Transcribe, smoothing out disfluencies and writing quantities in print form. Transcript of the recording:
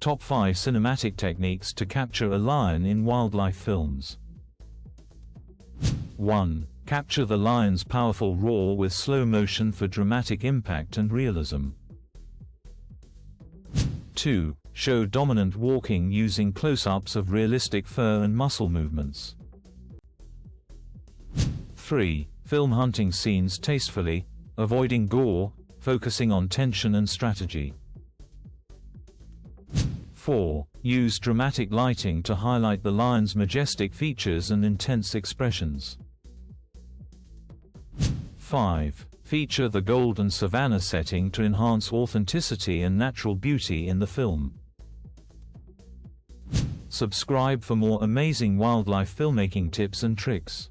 Top 5 cinematic techniques to capture a lion in wildlife films. 1. Capture the lion's powerful roar with slow motion for dramatic impact and realism. 2. Show dominant walking using close-ups of realistic fur and muscle movements. 3. Film hunting scenes tastefully, avoiding gore, focusing on tension and strategy. 4. Use dramatic lighting to highlight the lion's majestic features and intense expressions. 5. Feature the golden savanna setting to enhance authenticity and natural beauty in the film. Subscribe for more amazing wildlife filmmaking tips and tricks.